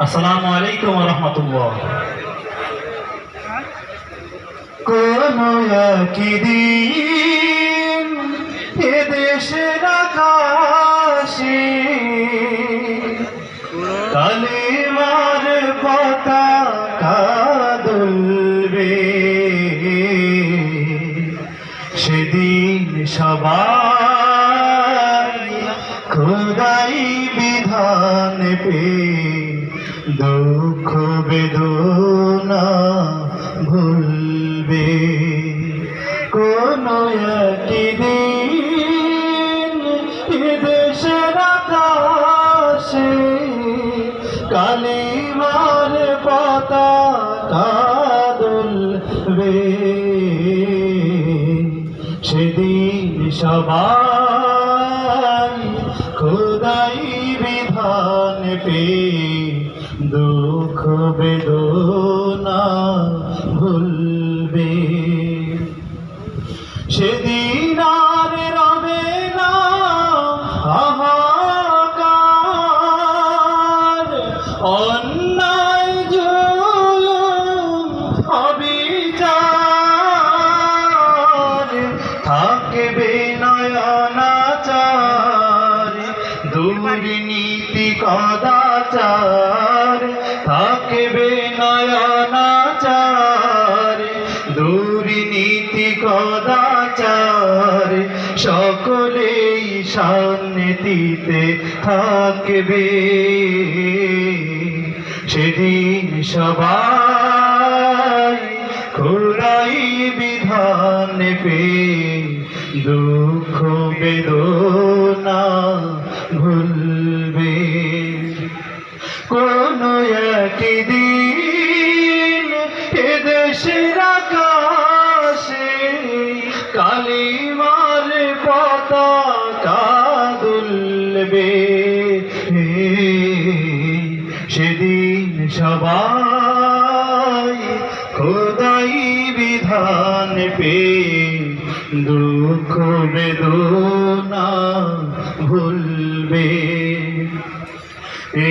আসসালামু আলাইকুম ওয়া রাহমাতুল্লাহ। কোন একদিন এ দেশের আকাশে কালিমার পতাকা দুলবে, সেদিন সবাই খোদাই বিধান পে দুঃখ বেদনা ভুলবে। কোন একদিন এ দেশের আকাশে কালিমার পতাকা দুলবে, সেদিন সবাই খোদাই বিধান পে দুঃখ বেদনা ভুলবে। সেদিন আর রবে না হাহাকার, অন্যায় জুলুম অবিচার, থাকবে নয়নাচার দুর্নীতি কদাচার, থাকবে নয়নাচার দুর্নীতি কদাচার, সকলেই শান্তিতে থাকবে, সেদিন সবাই খোদাই বিধান পে দুঃখ বেদনা ভুলবে। কোন একদিন এ দেশের আকাশে কালিমার পতাকা দুলবে, সেদিন সবাই খোদাই বিধান পে দুঃখ বেদনা ভুলবে।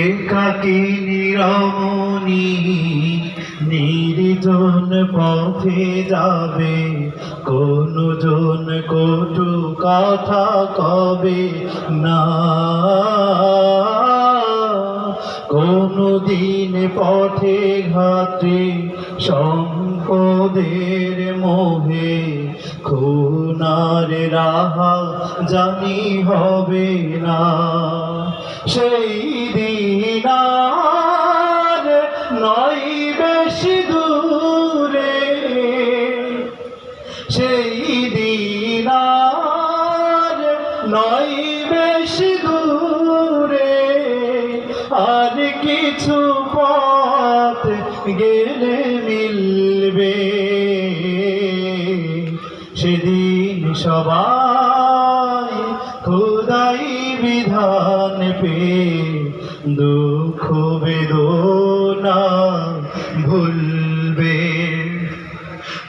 একাকী নিরমণি নির্জন পথে যাবে, কোন জন কটু কথা কবে না, কোনো দিন পথে ঘাটে সম্পদের মোহে খুনার রাহা জানি হবে না, সেই দিন আর নয় বেশি দূরে, সেই দিন আর নয় বেশি দূরে, আর কিছু পথ গেলে মিলবে, সেদিন সবাই খোদাই বিধান পে দুঃখ বেদনা ভুলবে।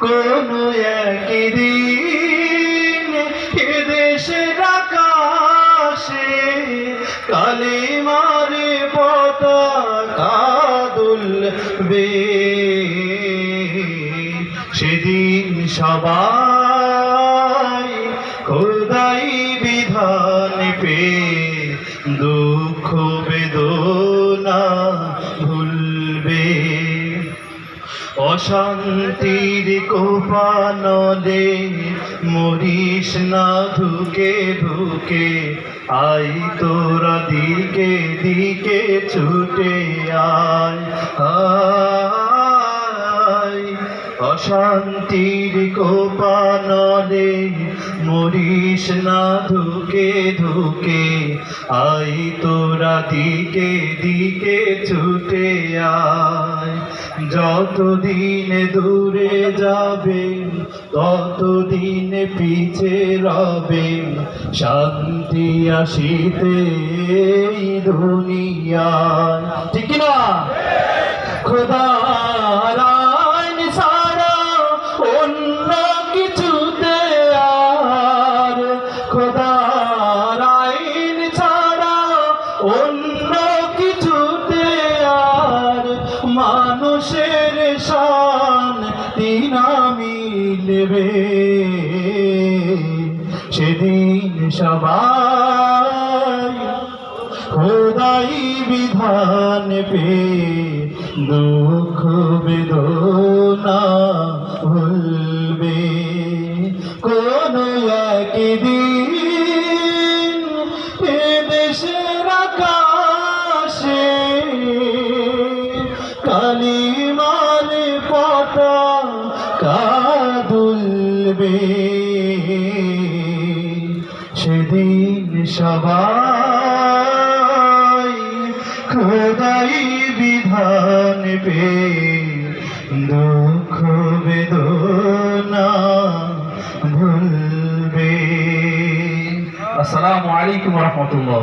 কোন একদিন এ দেশের আকাশে কালিমার পতাকা দুলবে, সেদিন সবাই খোদাই বিধান পে দুঃখ বেদনা ভুলবে। অশান্তির কোপানলে মরিস না ধুকে ধুকে, আই তোরা দিকে দিকে ছুটে আয়, অশান্তির কোপানলে মরিস না ধুকে ধুকে, আই তোরা দিকে দিকে ছুটে আয়। যতদিন দূরে যাবে ততদিন পিছে রবে, শান্তি আসিতে এই দুনিয়ায়, ঠিক না? খোদার আইন ছাড়া অন্য কিছুতে মিলবে সেদিন সবাই খোদাই বিধান পে দুঃখ বেদনা ভুলবে কোন একদিন এ দেশের আকাশে কালিমার পতাকা দুলবে সেদিন সবাই খোদাই বিধান পে দুঃখ বেদনা ভুলবে। আসসালামু আলাইকুম ওয়া রাহমাতুল্লাহ।